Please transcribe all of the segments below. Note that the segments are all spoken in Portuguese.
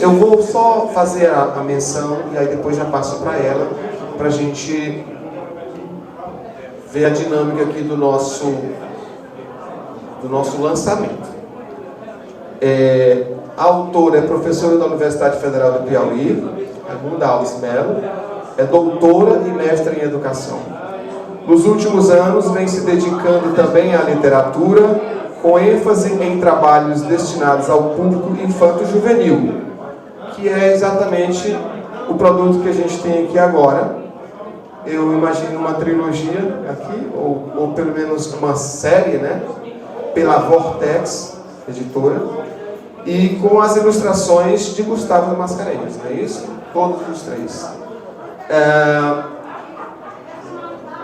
Eu vou só fazer a menção e aí depois já passo para ela, para a gente ver a dinâmica aqui do nosso lançamento. A autora é professora da Universidade Federal do Piauí, Raimunda Alves Melo, é doutora e mestra em educação. Nos últimos anos vem se dedicando também à literatura, com ênfase em trabalhos destinados ao público infanto-juvenil, que é exatamente o produto que a gente tem aqui agora. Eu imagino uma trilogia aqui, ou pelo menos uma série, né? Pela Vortex, editora, e com as ilustrações de Gustavo Mascarenhas, não é isso? Todos os três.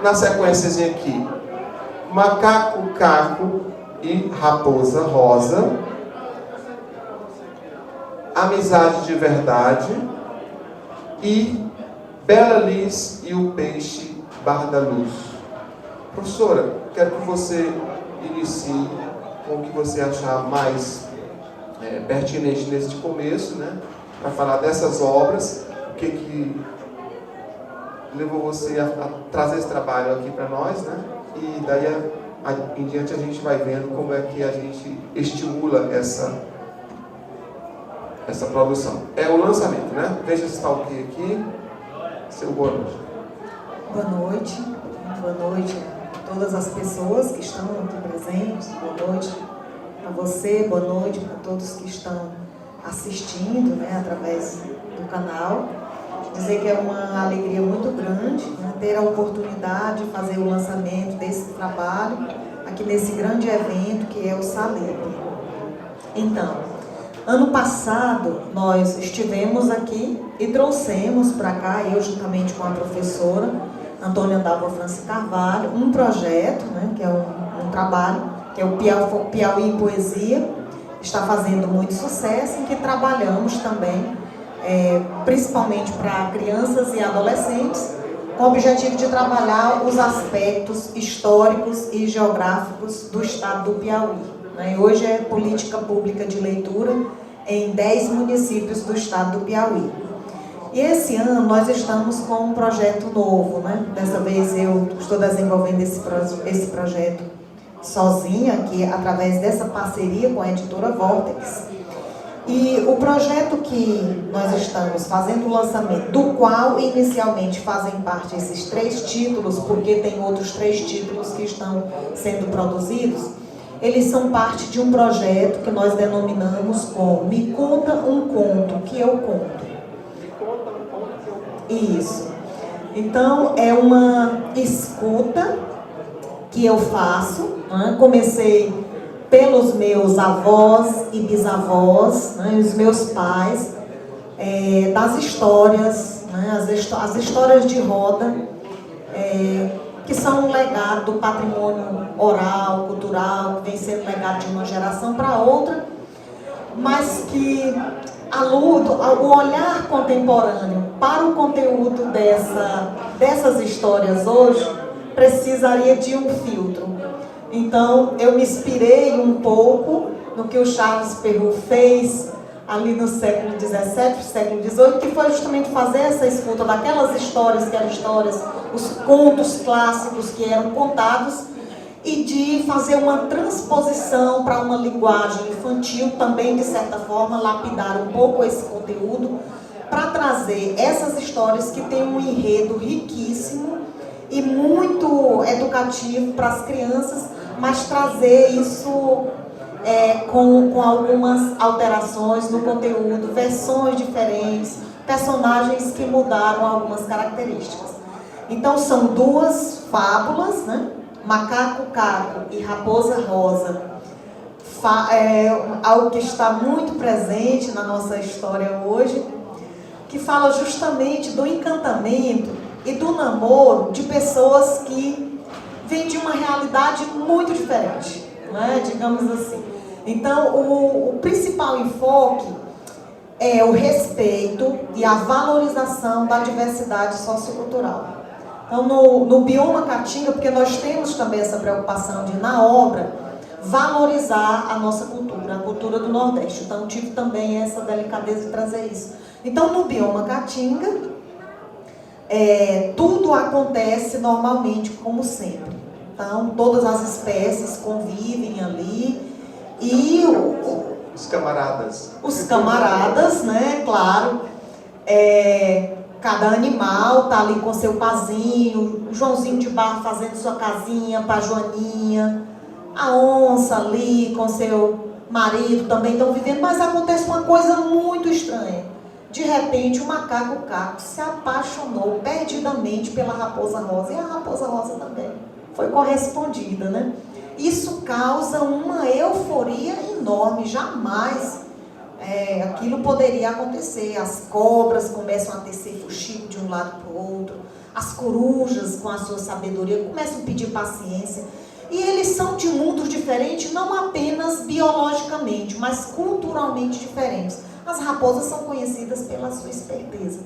Na sequência aqui, Macaco Caco e Raposa Rosa, Amizade de Verdade e Bela Liz e o Peixe Barra da Luz. Professora, quero que você inicie com o que você achar mais pertinente neste começo, né, para falar dessas obras, o que levou você a trazer esse trabalho aqui para nós, né, e daí em diante a gente vai vendo como é que a gente estimula essa produção. É o lançamento, né? Veja se está ok aqui. Seu boa noite. Boa noite. Boa noite a todas as pessoas que estão aqui presentes. Boa noite a você, boa noite para todos que estão assistindo, né, através do canal. Dizer que é uma alegria muito grande, né, ter a oportunidade de fazer o lançamento desse trabalho aqui nesse grande evento que é o Salib. Então, ano passado nós estivemos aqui e trouxemos para cá, eu juntamente com a professora Antônia Dalva França Carvalho, um projeto, né, que é um trabalho, que é o Piauí em Poesia, está fazendo muito sucesso, em que trabalhamos também, principalmente para crianças e adolescentes, com o objetivo de trabalhar os aspectos históricos e geográficos do estado do Piauí. Né? Hoje é política pública de leitura em 10 municípios do estado do Piauí. E esse ano nós estamos com um projeto novo, né? Dessa vez eu estou desenvolvendo esse projeto sozinha, aqui através dessa parceria com a editora Vortex. E o projeto que nós estamos fazendo o lançamento, do qual inicialmente fazem parte esses 3 títulos, porque tem outros 3 títulos que estão sendo produzidos, eles são parte de um projeto que nós denominamos como Me Conta um Conto que eu conto. Me conta um conto que eu conto. Isso. Então, é uma escuta que eu faço, né? Comecei pelos meus avós e bisavós, né? Os meus pais, das histórias, né? As histórias de roda, que são um legado do patrimônio oral, cultural, que vem sendo legado de uma geração para outra, mas que o olhar contemporâneo para o conteúdo dessas histórias hoje precisaria de um filtro. Então, eu me inspirei um pouco no que o Charles Perrault fez ali no século XVII, século XVIII, que foi justamente fazer essa escuta daquelas histórias que eram histórias, os contos clássicos que eram contados, e de fazer uma transposição para uma linguagem infantil, também, de certa forma, lapidar um pouco esse conteúdo, para trazer essas histórias que têm um enredo riquíssimo e muito educativo para as crianças, mas trazer isso com algumas alterações no conteúdo, versões diferentes, personagens que mudaram algumas características. Então, são 2 fábulas, né? Macaco Caco e Raposa Rosa, algo que está muito presente na nossa história hoje, que fala justamente do encantamento e do namoro de pessoas que vêm de uma realidade muito diferente, né? Digamos assim. Então, o principal enfoque é o respeito e a valorização da diversidade sociocultural. Então, no bioma Caatinga, porque nós temos também essa preocupação de, na obra, valorizar a nossa cultura, a cultura cultura do Nordeste. Então, tive também essa delicadeza de trazer isso. Então, no bioma Caatinga, tudo acontece normalmente, como sempre. Então, todas as espécies convivem ali e os camaradas. Os camaradas, né? Claro. Cada animal está ali com seu pazinho, o Joãozinho de Barro fazendo sua casinha para a Joaninha, a onça ali com seu marido também estão vivendo, mas acontece uma coisa muito estranha. De repente, o macaco Caco se apaixonou perdidamente pela raposa rosa, e a raposa rosa também foi correspondida, né? Isso causa uma euforia enorme, jamais aquilo poderia acontecer. As cobras começam a tecer fuxico de um lado para o outro, as corujas, com a sua sabedoria, começam a pedir paciência. E eles são de mundos diferentes, não apenas biologicamente, mas culturalmente diferentes. As raposas são conhecidas pela sua esperteza.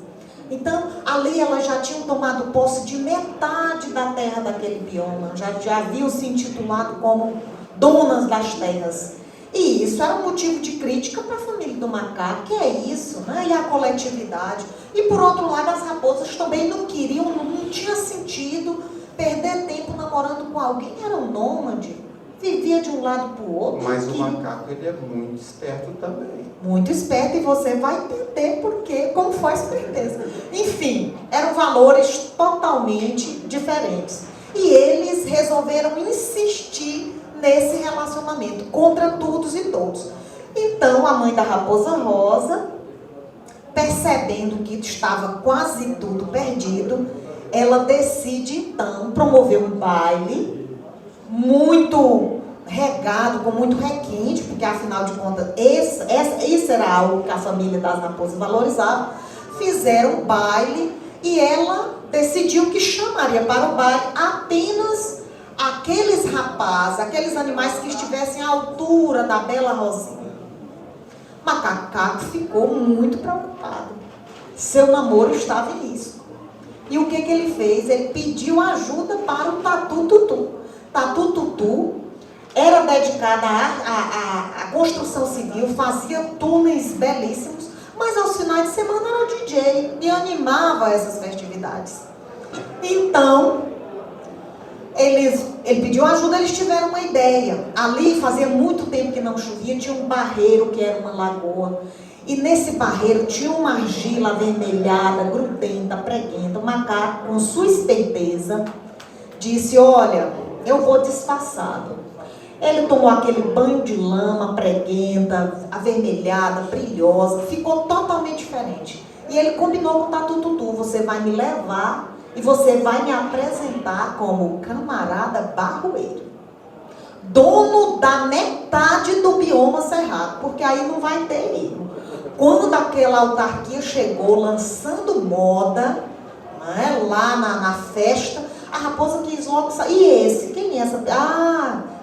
Então, ali elas já tinham tomado posse de metade da terra daquele bioma, já haviam se intitulado como donas das terras. E isso era um motivo de crítica para a família do macaco, que é isso, né? E a coletividade. E por outro lado, as raposas também não queriam, não tinha sentido perder tempo namorando com alguém, era um nômade, vivia de um lado para o outro. Mas o macaco, ele é muito esperto também. Muito esperto, e você vai entender porque, como foi a esperteza. Enfim, eram valores totalmente diferentes. E eles resolveram insistir nesse relacionamento, contra todos e todos. Então, a mãe da raposa rosa, percebendo que estava quase tudo perdido, ela decide, então, promover um baile muito regado, com muito requinte, porque, afinal de contas, isso era algo que a família das raposas valorizava. Fizeram um baile e ela decidiu que chamaria para o baile apenas aqueles rapazes, aqueles animais que estivessem à altura da bela Rosinha. Macaco Caco ficou muito preocupado. Seu namoro estava em risco. E o que ele fez? Ele pediu ajuda para o Tatu Tutu. Tatu Tutu era dedicada à construção civil, fazia túneis belíssimos, mas aos finais de semana era DJ e animava essas festividades. Então, ele pediu ajuda, eles tiveram uma ideia. Ali fazia muito tempo que não chovia, tinha um barreiro que era uma lagoa. E nesse barreiro tinha uma argila avermelhada, grudenta, preguenta. O macaco, com sua esperteza, disse: olha, eu vou disfarçado. Ele tomou aquele banho de lama preguenta, avermelhada, brilhosa, ficou totalmente diferente. E ele combinou com o Tatu Tutu: você vai me levar e você vai me apresentar como camarada Barroeiro, dono da metade do bioma cerrado, porque aí não vai ter erro. Quando aquela autarquia chegou lançando moda, né, lá na festa, a raposa quis logo sair. E esse? Quem é essa?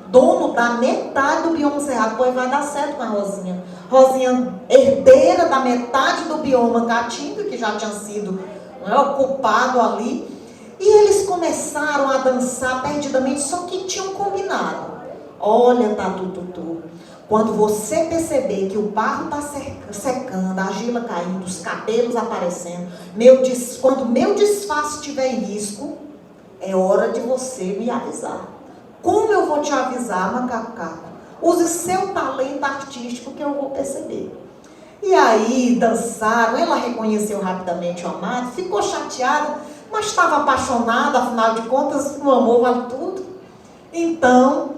Dono da metade do bioma cerrado. Pois vai dar certo com a Rosinha. Rosinha, herdeira da metade do bioma Caatinga, que já tinha sido ocupado ali. E eles começaram a dançar perdidamente, só que tinham combinado. Olha, Tatu Tutu, quando você perceber que o barro está secando, a argila caindo, os cabelos aparecendo, quando meu disfarce estiver em risco, é hora de você me avisar. Como eu vou te avisar, Macaco Caco? Use seu talento artístico que eu vou perceber. E aí dançaram, ela reconheceu rapidamente o amado, ficou chateada, mas estava apaixonada, afinal de contas, o amor vale tudo. Então,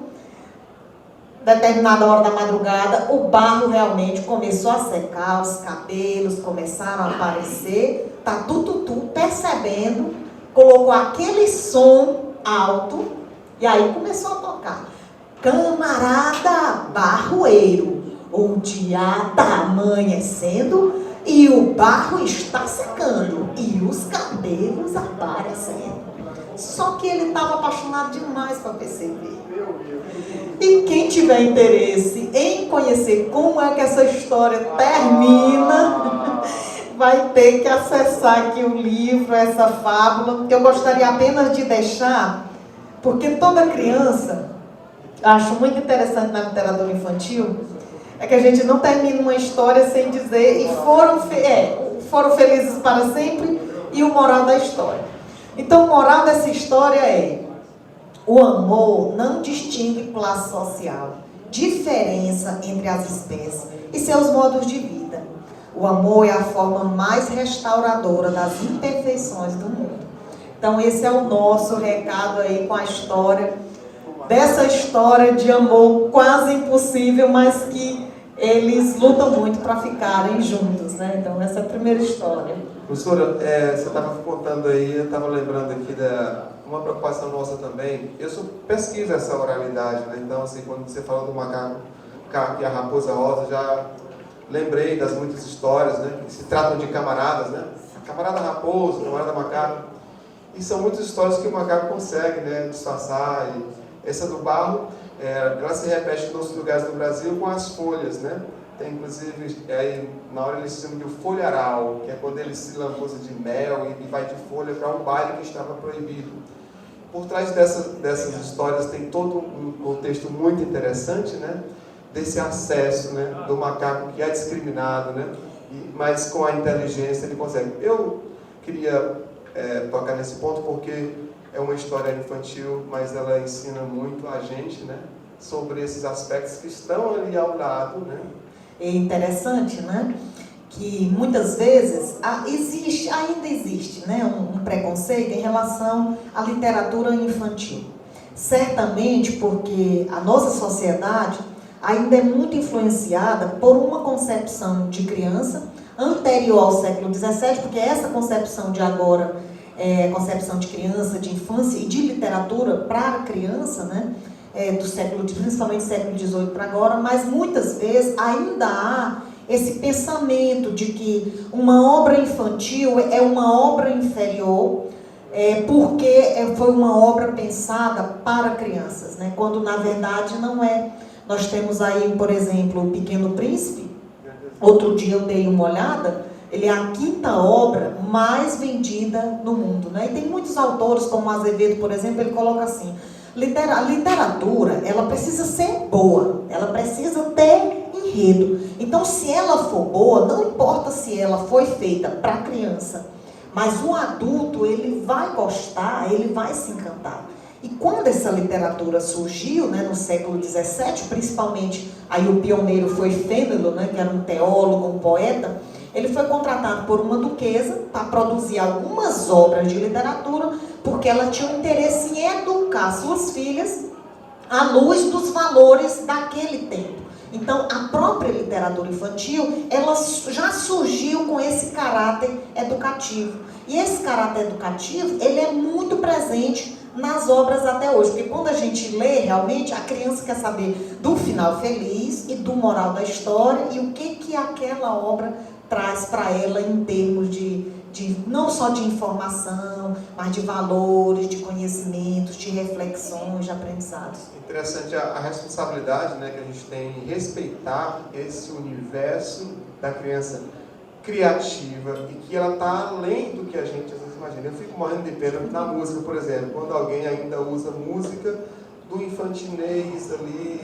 determinada hora da madrugada, o barro realmente começou a secar, os cabelos começaram a aparecer. Tatu Tutu, percebendo, colocou aquele som alto e aí começou a tocar: camarada Barroeiro, o dia está amanhecendo e o barro está secando e os cabelos aparecendo. Só que ele estava apaixonado demais para perceber. E quem tiver interesse em conhecer como é que essa história termina, vai ter que acessar aqui o livro, essa fábula. Eu gostaria apenas de deixar, porque toda criança, acho muito interessante na literatura infantil, é que a gente não termina uma história sem dizer e foram felizes para sempre e o moral da história. Então, o moral dessa história é: o amor não distingue classe social, diferença entre as espécies e seus modos de vida. O amor é a forma mais restauradora das imperfeições do mundo. Então, esse é o nosso recado aí com a história, dessa história de amor quase impossível, mas que eles lutam muito para ficarem juntos, né? Então, essa é a primeira história. Professora, você estava contando aí, eu estava lembrando aqui uma preocupação nossa também. Eu pesquiso essa oralidade, né? Então, assim, quando você fala do macaco e a raposa rosa, já lembrei das muitas histórias, né? Que se tratam de camaradas, né? Camarada raposo, camarada macaco. E são muitas histórias que o macaco consegue, né, disfarçar. E essa do barro, ela se repete em outros lugares do Brasil com as folhas, né? Tem, inclusive, na hora eles chamam de folharal, que é quando ele se lambuza de mel e vai de folha para um baile que estava proibido. Por trás dessas histórias tem todo um contexto muito interessante, né? Desse acesso, né, do macaco que é discriminado, né? Mas com a inteligência ele consegue. Eu queria tocar nesse ponto porque é uma história infantil, mas ela ensina muito a gente, né, sobre esses aspectos que estão ali ao lado, né? É interessante, né, que muitas vezes ainda existe, né, um preconceito em relação à literatura infantil. Certamente porque a nossa sociedade ainda é muito influenciada por uma concepção de criança anterior ao século XVII, porque essa concepção de agora concepção de criança, de infância e de literatura para a criança, né, do século, principalmente século XVIII para agora, mas muitas vezes ainda há esse pensamento de que uma obra infantil é uma obra inferior, porque foi uma obra pensada para crianças, né, quando na verdade não é. Nós temos aí, por exemplo, O Pequeno Príncipe. Outro dia eu dei uma olhada. Ele é a 5ª obra mais vendida no mundo, né? E tem muitos autores, como Azevedo, por exemplo, ele coloca assim: a literatura, ela precisa ser boa, ela precisa ter enredo. Então, se ela for boa, não importa se ela foi feita para criança, mas o adulto, ele vai gostar, ele vai se encantar. E quando essa literatura surgiu, né, no século XVII, principalmente, aí o pioneiro foi Fênelon, né, que era um teólogo, um poeta. Ele foi contratado por uma duquesa para produzir algumas obras de literatura, porque ela tinha um interesse em educar suas filhas à luz dos valores daquele tempo. Então, a própria literatura infantil, ela já surgiu com esse caráter educativo. E esse caráter educativo, ele é muito presente nas obras até hoje, porque quando a gente lê, realmente, a criança quer saber do final feliz e do moral da história e o que aquela obra traz para ela em termos de não só de informação, mas de valores, de conhecimentos, de reflexões, de aprendizados. Interessante a responsabilidade, né, que a gente tem em respeitar esse universo da criança criativa e que ela está além do que a gente às vezes imagina. Eu fico morrendo de pena na música, por exemplo, quando alguém ainda usa música do infantinês ali,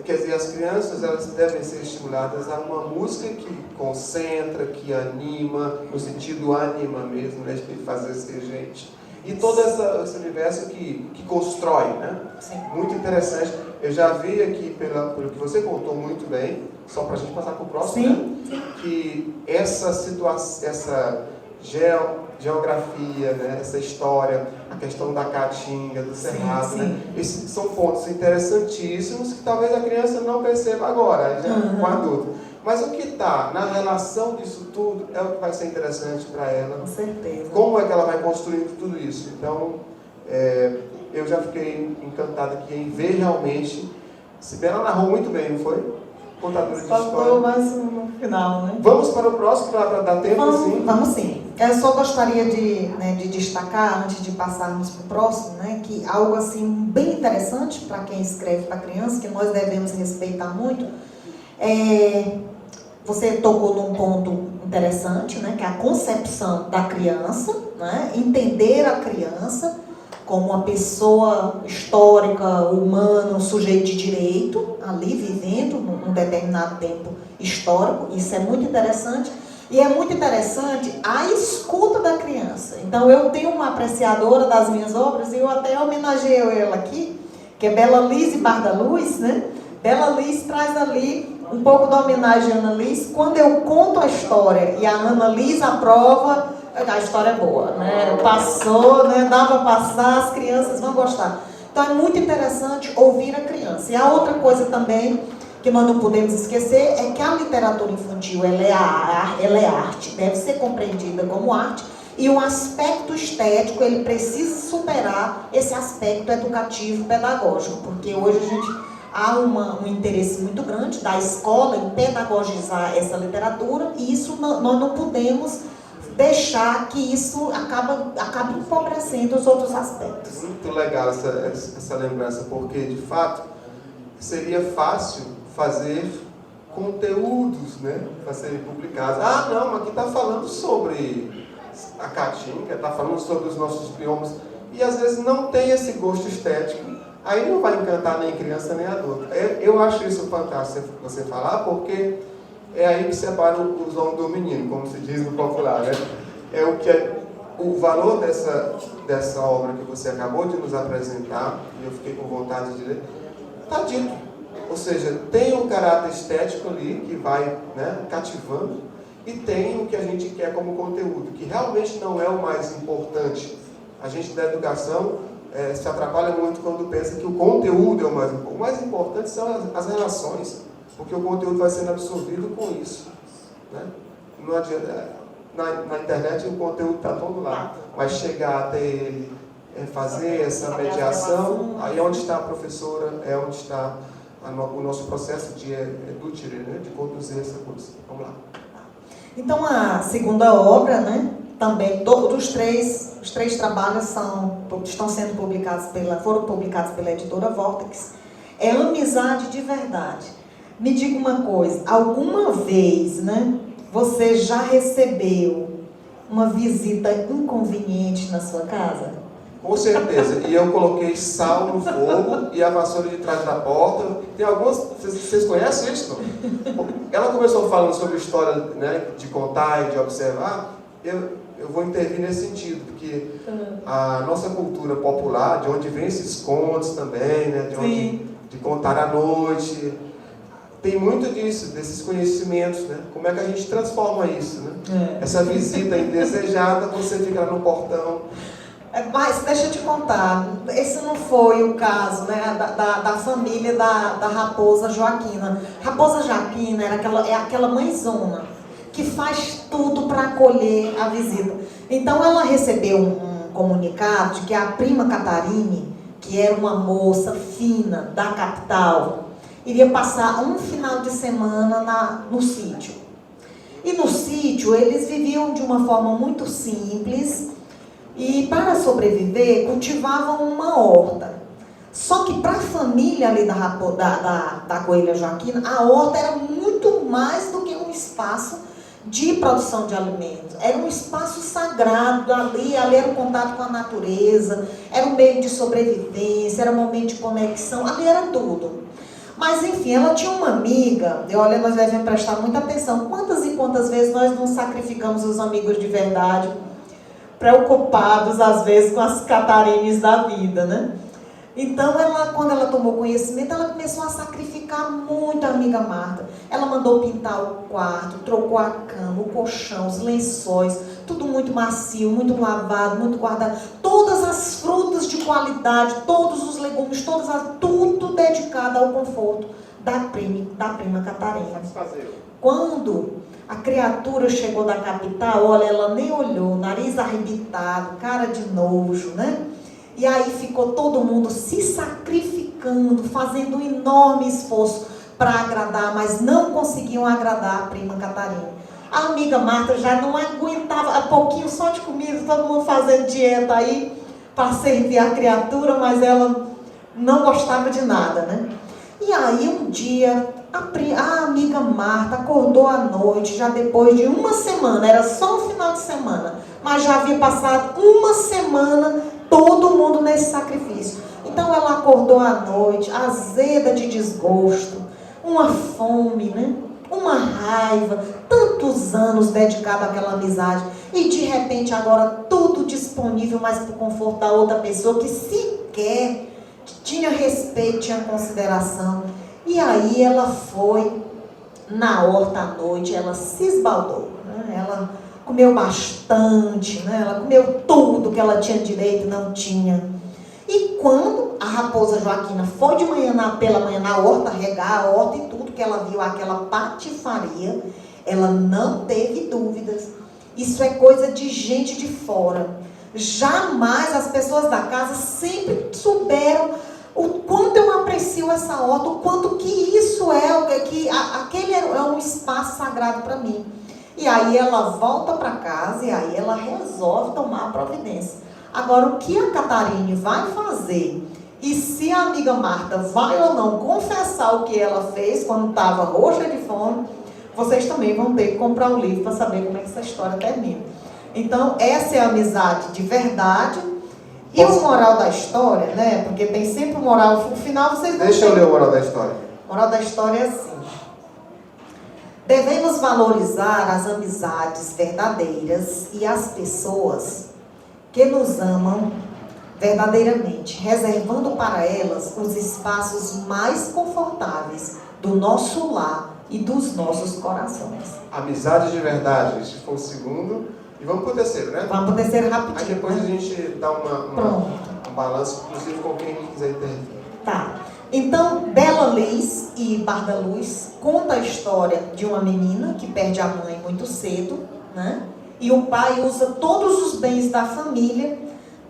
quer dizer, as crianças, elas devem ser estimuladas a uma música que concentra, que anima, no sentido anima mesmo, né, de fazer ser gente. E todo esse universo que constrói, né? Sim. Muito interessante. Eu já vi aqui, pelo que você contou muito bem, só para a gente passar para o próximo, sim, né? Que essa situação, essa geografia, né? Essa história, a questão da caatinga, do cerrado, sim. né? Esses são pontos interessantíssimos que talvez a criança não perceba agora, já com adulto. Mas o que está na relação disso tudo é o que vai ser interessante para ela. Com certeza. Como é que ela vai construindo tudo isso? Então, eu já fiquei encantado aqui em ver realmente. Se bem, ela narrou muito bem, não foi? Contadora de história. Faltou mais no final, né? Vamos para o próximo, para dar tempo, sim? Vamos sim. Eu só gostaria de destacar, antes de passarmos para o próximo, né, que algo assim bem interessante para quem escreve para criança, que nós devemos respeitar muito, você tocou num ponto interessante, né, que é a concepção da criança, né, entender a criança, como uma pessoa histórica, humana, um sujeito de direito, ali vivendo num determinado tempo histórico. Isso é muito interessante. E é muito interessante a escuta da criança. Então, eu tenho uma apreciadora das minhas obras, e eu até homenageio ela aqui, que é Bela Liz Bardaluz, né? Bela Liz traz ali um pouco da homenagem à Ana Liz. Quando eu conto a história e a Ana Liz aprova, a história é boa, né? Passou, né? Dá para passar, as crianças vão gostar. Então, é muito interessante ouvir a criança. E a outra coisa também que nós não podemos esquecer é que a literatura infantil, ela é arte, deve ser compreendida como arte, e o aspecto estético, ele precisa superar esse aspecto educativo pedagógico, porque hoje a gente há um interesse muito grande da escola em pedagogizar essa literatura, e isso nós não podemos deixar que isso acabe empobrecendo os outros aspectos. Muito legal essa lembrança, porque de fato seria fácil fazer conteúdos, né, para serem publicados. Ah, não, aqui está falando sobre a caatinga, está falando sobre os nossos biomas, e às vezes não tem esse gosto estético, aí não vai encantar nem criança nem adulto. Eu acho isso fantástico você falar, porque é aí que separa os homens do menino, como se diz no popular, né? É o que o valor dessa obra que você acabou de nos apresentar, e eu fiquei com vontade de ler, está dito. Ou seja, tem um caráter estético ali que vai, né, cativando, e tem o que a gente quer como conteúdo, que realmente não é o mais importante. A gente da educação se atrapalha muito quando pensa que o conteúdo é o mais importante. O mais importante são as relações, porque o conteúdo vai sendo absorvido com isso, né? Não adianta, na internet o conteúdo está todo lá, mas chegar até ele, fazer essa mediação, aí é onde está a professora, é onde está o nosso processo de edutire, né, de conduzir essa coisa. Vamos lá. Então, a segunda obra, né, também, todos os três trabalhos estão sendo foram publicados pela editora Vortex. É Amizade de Verdade. Me diga uma coisa, alguma vez, né, você já recebeu uma visita inconveniente na sua casa? Com certeza. E eu coloquei sal no fogo e a vassoura de trás da porta. Tem algumas... Vocês conhecem isso? Não? Ela começou falando sobre história, né, de contar e de observar. Eu vou intervir nesse sentido, porque a nossa cultura popular, de onde vem esses contos também, né, de contar à noite, tem muito disso, desses conhecimentos, né? Como é que a gente transforma isso, né? Essa visita indesejada, você fica lá no portão. Mas deixa eu te contar, esse não foi o caso, né, da família da Raposa Joaquina. Raposa Joaquina é aquela mãezona que faz tudo para acolher a visita. Então ela recebeu um comunicado de que a prima Catarine, que era uma moça fina da capital, iria passar um final de semana no sítio. E no sítio eles viviam de uma forma muito simples, e para sobreviver, cultivavam uma horta. Só que para a família ali da Coelha Joaquina, a horta era muito mais do que um espaço de produção de alimentos. Era um espaço sagrado, ali era o contato com a natureza, era um meio de sobrevivência, era um momento de conexão, ali era tudo. Mas enfim, ela tinha uma amiga, e olha, nós devemos prestar muita atenção, quantas e quantas vezes nós não sacrificamos os amigos de verdade, preocupados, às vezes, com as catarines da vida, né? Então, quando ela tomou conhecimento, ela começou a sacrificar muito a amiga Marta. Ela mandou pintar o quarto, trocou a cama, o colchão, os lençóis, tudo muito macio, muito lavado, muito guardado. Todas as frutas de qualidade, todos os legumes, tudo dedicado ao conforto da prima Catarina. Quando a criatura chegou da capital, olha, ela nem olhou, nariz arrebitado, cara de nojo, né? E aí ficou todo mundo se sacrificando, fazendo um enorme esforço para agradar, mas não conseguiam agradar a prima Catarina. A amiga Marta já não aguentava, a pouquinho só de comida, todo mundo fazendo dieta aí para servir a criatura, mas ela não gostava de nada, né? E aí um dia a amiga Marta acordou à noite, já depois de uma semana, era só um final de semana, mas já havia passado uma semana todo mundo nesse esse sacrifício. Então ela acordou à noite, azeda de desgosto, uma fome, né? Uma raiva, tantos anos dedicado àquela amizade, e de repente agora tudo disponível, mas para o conforto da outra pessoa, que sequer tinha respeito, tinha consideração. E aí ela foi na horta à noite, ela se esbaldou, né? Ela comeu bastante, né? Ela comeu tudo que ela tinha direito e não tinha. E quando a raposa Joaquina foi de manhã pela manhã na horta, regar a horta e tudo, que ela viu aquela patifaria, ela não teve dúvidas. Isso é coisa de gente de fora. Jamais as pessoas da casa sempre souberam o quanto eu aprecio essa horta, o quanto que isso aquele é um espaço sagrado para mim. E aí ela volta para casa e aí ela resolve tomar a providência. Agora, o que a Catarine vai fazer e se a amiga Marta vai ou não confessar o que ela fez quando estava roxa de fome, vocês também vão ter que comprar o livro para saber como é que essa história termina. Então, essa é a amizade de verdade. E o moral da história, né? Porque tem sempre o moral, no final vocês vão Deixa eu ler o moral da história. O moral da história é assim: devemos valorizar as amizades verdadeiras e as pessoas que nos amam verdadeiramente, reservando para elas os espaços mais confortáveis do nosso lar e dos nossos corações. Amizade de verdade, esse foi o segundo. E vamos pro terceiro, né? Vamos pro terceiro rapidinho. Aí depois, né, a gente dá um balanço, inclusive com quem quiser intervir. Tá. Então, Bela Liz e Barda Luz conta a história de uma menina que perde a mãe muito cedo, né? E o pai usa todos os bens da família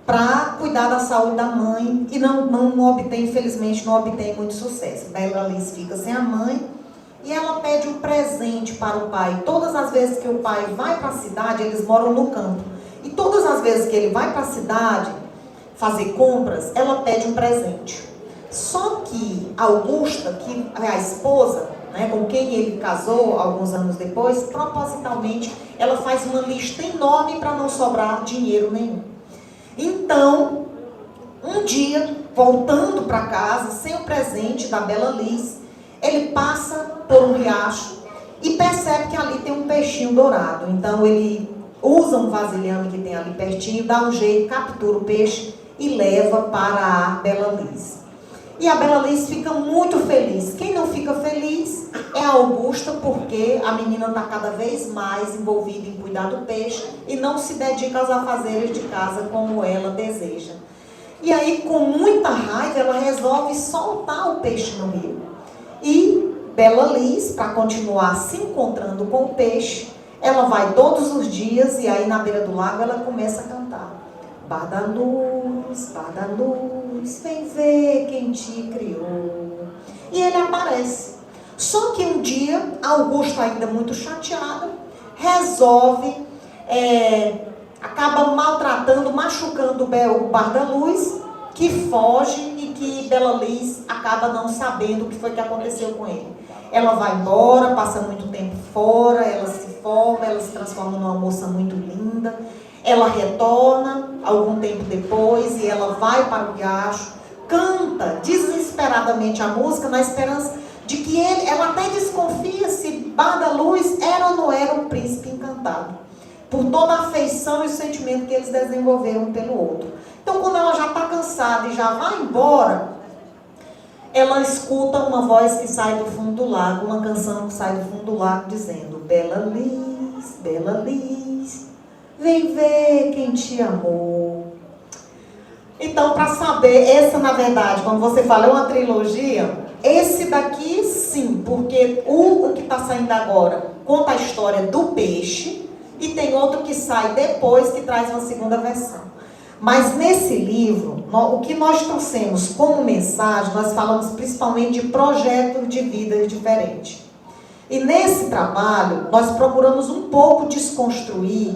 para cuidar da saúde da mãe e não obtém, infelizmente, não obtém muito sucesso. Bela Liz fica sem a mãe e ela pede um presente para o pai. Todas as vezes que o pai vai para a cidade, eles moram no campo, e todas as vezes que ele vai para a cidade fazer compras, ela pede um presente. Só que Augusta, que é a esposa, né, com quem ele casou alguns anos depois, propositalmente, ela faz uma lista enorme para não sobrar dinheiro nenhum. Então, um dia, voltando para casa, sem o presente da Bela Liz, ele passa por um riacho e percebe que ali tem um peixinho dourado. Então, ele usa um vasilhame que tem ali pertinho, dá um jeito, captura o peixe e leva para a Bela Liz. E a Bela Liz fica muito feliz. Quem não fica feliz é a Augusta, porque a menina está cada vez mais envolvida em cuidar do peixe e não se dedica aos afazeres de casa como ela deseja. E aí, com muita raiva, ela resolve soltar o peixe no rio. E Bela Liz, para continuar se encontrando com o peixe, ela vai todos os dias e aí na beira do lago ela começa a cantar. Barda luz, vem ver quem te criou. E ele aparece. Só que um dia, Augusto, ainda muito chateado, resolve, acaba maltratando, machucando o Barda Luz, que foge e que Bela Liz acaba não sabendo o que foi que aconteceu com ele. Ela vai embora, passa muito tempo fora, ela se forma, ela se transforma numa moça muito linda. Ela retorna algum tempo depois e ela vai para o riacho, canta desesperadamente a música na esperança de que ela até desconfia se Barda Luz era ou não era um príncipe encantado, por toda a afeição e o sentimento que eles desenvolveram um pelo outro. Então, quando ela já está cansada e já vai embora, ela escuta uma voz que sai do fundo do lago, uma canção que sai do fundo do lago dizendo: Bela Liz, vem ver quem te amou. Então, para saber, essa na verdade, quando você fala é uma trilogia, esse daqui sim, porque o que está saindo agora conta a história do peixe e tem outro que sai depois que traz uma segunda versão. Mas nesse livro, o que nós trouxemos como mensagem, nós falamos principalmente de projetos de vida diferentes. E nesse trabalho, nós procuramos um pouco desconstruir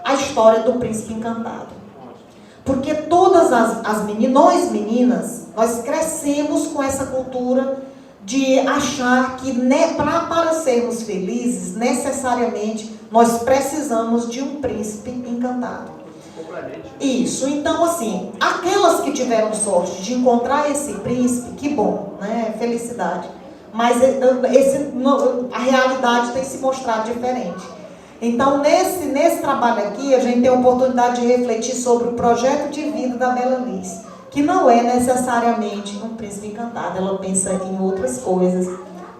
a história do príncipe encantado. Porque todas nós meninas, nós crescemos com essa cultura de achar que para sermos felizes, necessariamente, nós precisamos de um príncipe encantado. Isso, então assim, aquelas que tiveram sorte de encontrar esse príncipe, que bom, né? Felicidade. Mas a realidade tem se mostrado diferente. Então, nesse trabalho aqui, a gente tem a oportunidade de refletir sobre o projeto de vida da Bela Liz, que não é necessariamente um príncipe encantado, ela pensa em outras coisas,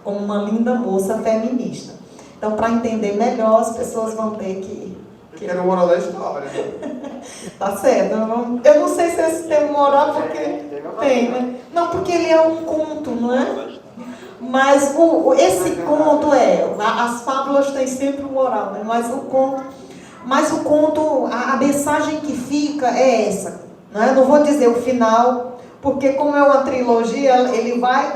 como uma linda moça feminista. Então, para entender melhor, as pessoas vão ter que... Eu quero moral da história. Tá certo. Eu não sei se esse tem moral, porque tem, né? Não, porque ele é um conto, não é? Mas esse conto as fábulas têm sempre um moral, né? Mas o conto, a mensagem que fica é essa, não é? Não vou dizer o final, porque como é uma trilogia, ele vai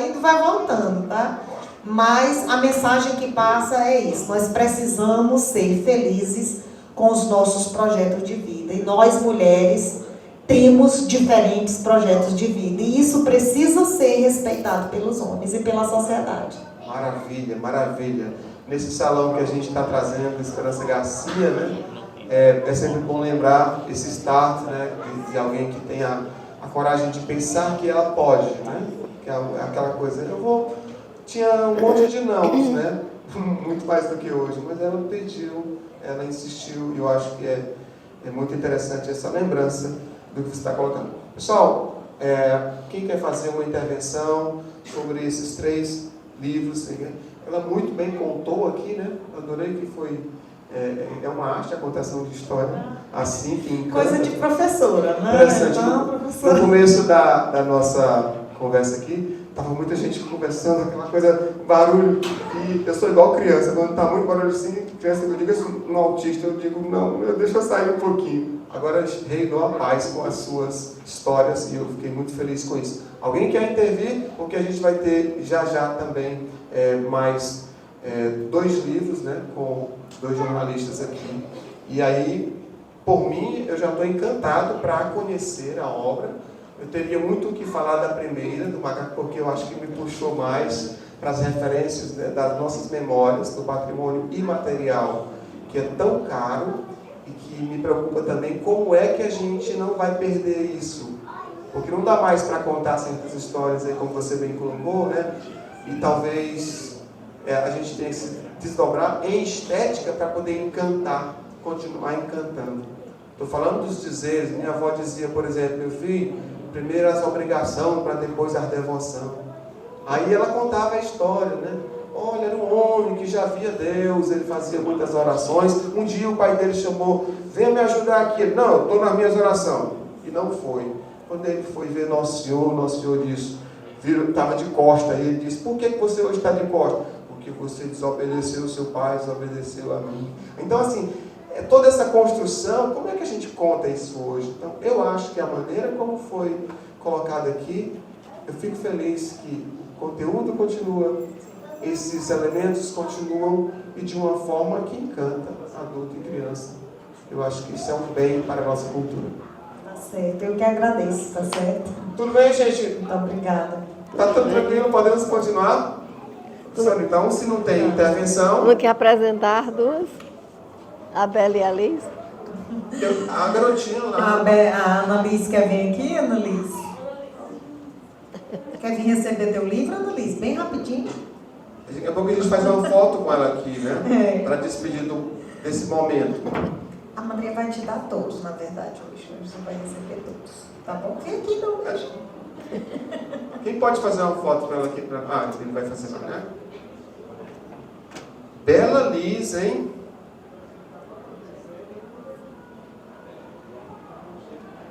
indo e vai voltando, tá? Mas a mensagem que passa é isso: nós precisamos ser felizes com os nossos projetos de vida. E nós, mulheres, temos diferentes projetos de vida. E isso precisa ser respeitado pelos homens e pela sociedade. Maravilha, maravilha. Nesse salão que a gente está trazendo, Esperança Garcia, né? É sempre bom lembrar esse start, né? De alguém que tem a coragem de pensar que ela pode, né? Que é aquela coisa, tinha um monte de nãos, né? Muito mais do que hoje, mas ela pediu, ela insistiu, e eu acho que é muito interessante essa lembrança do que você está colocando. Pessoal, quem quer fazer uma intervenção sobre esses 3 livros? Ela muito bem contou aqui, né? Adorei que foi... É uma arte a contação de história, assim, que encanta. Coisa de professora, né? Interessante. No começo da nossa conversa aqui, estava muita gente conversando, aquela coisa, barulho, e eu sou igual criança, quando está muito barulho assim, criança, eu digo assim, um autista, eu digo, não, deixa eu sair um pouquinho. Agora reinou a paz com as suas histórias e eu fiquei muito feliz com isso. Alguém quer intervir? Porque a gente vai ter já também mais 2 livros, né, com 2 jornalistas aqui. E aí, por mim, eu já estou encantado para conhecer a obra. Eu teria muito o que falar da primeira, do Macaco, porque eu acho que me puxou mais para as referências, né, das nossas memórias, do patrimônio imaterial, que é tão caro e que me preocupa também como é que a gente não vai perder isso. Porque não dá mais para contar certas histórias aí, como você bem colocou, né? E talvez a gente tenha que se desdobrar em estética para poder encantar, continuar encantando. Estou falando dos dizeres. Minha avó dizia, por exemplo, meu filho, primeiro as obrigações para depois a devoção. Aí ela contava a história, né? Olha, era um homem que já via Deus, ele fazia muitas orações. Um dia o pai dele chamou, venha me ajudar aqui. Ele, não, eu estou nas minhas orações. E não foi. Quando ele foi ver Nosso Senhor disse, estava de costa. E ele disse, por que você hoje está de costa? Porque você desobedeceu o seu pai, desobedeceu a mim. Então, assim, toda essa construção, como é que a gente conta isso hoje? Então, eu acho que a maneira como foi colocado aqui, eu fico feliz que o conteúdo continua, esses elementos continuam e de uma forma que encanta adulto e criança. Eu acho que isso é um bem para a nossa cultura. Tá certo, eu que agradeço, tá certo? Tudo bem, gente? Muito obrigada. Tá tudo tranquilo? Podemos continuar? Então, se não tem intervenção... Não quer apresentar 2? A Bela e a Liz? A garotinha lá... A Annalise quer vir aqui, Annalise? Quer vir receber teu livro, Annalise? Bem rapidinho. Daqui a pouco a gente faz uma foto com ela aqui, né? Para despedir desse momento. A Maria vai te dar todos, na verdade, hoje. Você vai receber todos. Tá bom? Vem aqui, não. Quem pode fazer uma foto para ela aqui? Ele vai fazer, né? Bela Liz, hein?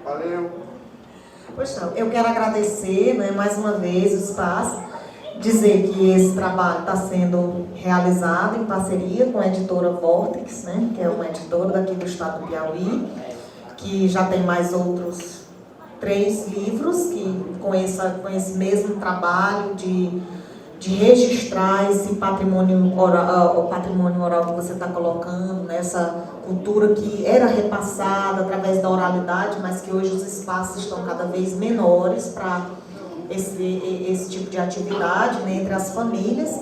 Valeu. Pois não, eu quero agradecer, né, mais uma vez o espaço, dizer que esse trabalho está sendo realizado em parceria com a editora Vortex, né, que é uma editora daqui do estado do Piauí, que já tem mais outros 3 livros com esse mesmo trabalho de registrar esse patrimônio oral, o patrimônio oral que você está colocando, nessa cultura que era repassada através da oralidade, mas que hoje os espaços estão cada vez menores para esse tipo de atividade, né, entre as famílias.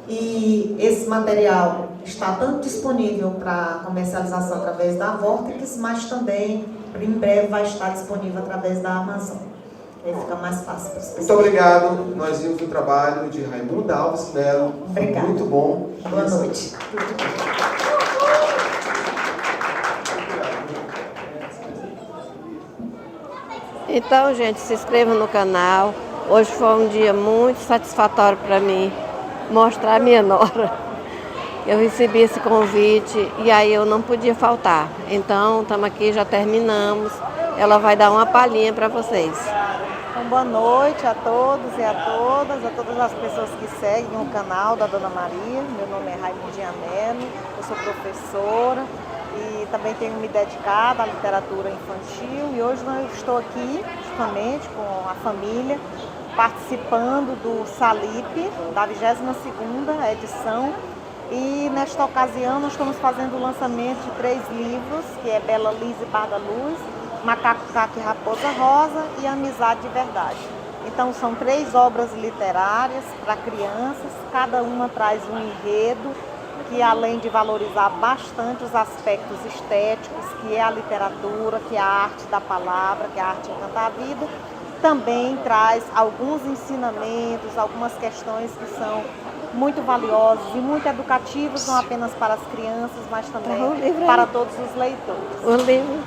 E esse material está tanto disponível para comercialização através da Vortex, mas também em breve vai estar disponível através da Amazon. Aí fica mais fácil para as pessoas. Muito obrigado. Nós vimos o trabalho de Raimunda Alves Melo. Obrigada. Muito bom. Boa noite. Então, gente, se inscreva no canal. Hoje foi um dia muito satisfatório para mim mostrar a minha nora. Eu recebi esse convite e aí eu não podia faltar. Então, estamos aqui, já terminamos. Ela vai dar uma palhinha para vocês. Então, boa noite a todos e a todas as pessoas que seguem o canal da Dona Maria. Meu nome é Raimundinha Melo, eu sou professora e também tenho me dedicado à literatura infantil. E hoje eu estou aqui justamente com a família, participando do SALIP, da 22ª edição. E nesta ocasião nós estamos fazendo o lançamento de 3 livros, que é Bela Liz e Barda Luz, Macaco Caco e Raposa Rosa e Amizade de Verdade. Então são 3 obras literárias para crianças, cada uma traz um enredo que, além de valorizar bastante os aspectos estéticos, que é a literatura, que é a arte da palavra, que é a arte de cantar a vida, também traz alguns ensinamentos, algumas questões que são muito valiosos e muito educativos, não apenas para as crianças, mas também para todos os leitores. O livro.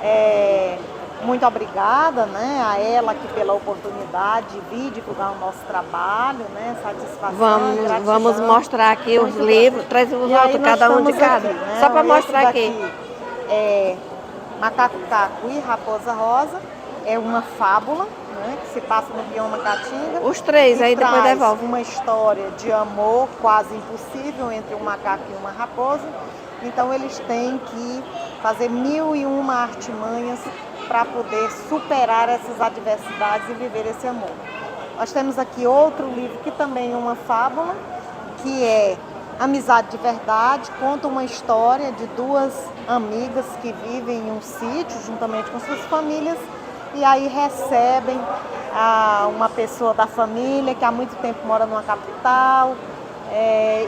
Muito obrigada, né, a ela aqui pela oportunidade de vir divulgar o nosso trabalho, né, satisfação, gratidão. Vamos mostrar aqui os livros, traz os outros, cada um de cada. Aqui, né? Só para mostrar aqui. É Macaco Caco e Raposa Rosa, é uma fábula, né, que se passa no bioma Caatinga. Os 3, aí depois devolve. Uma história de amor quase impossível entre um macaco e uma raposa. Então eles têm que fazer 1001 artimanhas para poder superar essas adversidades e viver esse amor. Nós temos aqui outro livro que também é uma fábula, que é Amizade de Verdade, conta uma história de 2 amigas que vivem em um sítio juntamente com suas famílias e aí recebem uma pessoa da família que há muito tempo mora numa capital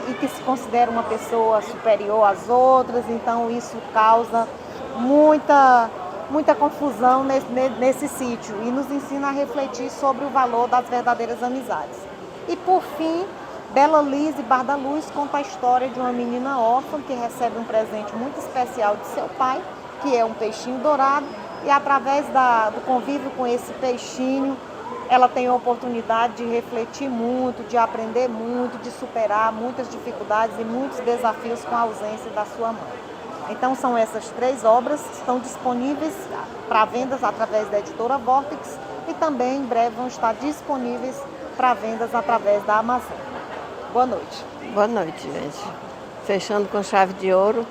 e que se considera uma pessoa superior às outras, então isso causa muita confusão nesse sítio e nos ensina a refletir sobre o valor das verdadeiras amizades. E por fim, Bela Liz e Barda Luz conta a história de uma menina órfã que recebe um presente muito especial de seu pai, que é um peixinho dourado, e através do convívio com esse peixinho, ela tem a oportunidade de refletir muito, de aprender muito, de superar muitas dificuldades e muitos desafios com a ausência da sua mãe. Então são essas 3 obras que estão disponíveis para vendas através da editora Vortex e também em breve vão estar disponíveis para vendas através da Amazon. Boa noite. Boa noite, gente. Fechando com chave de ouro.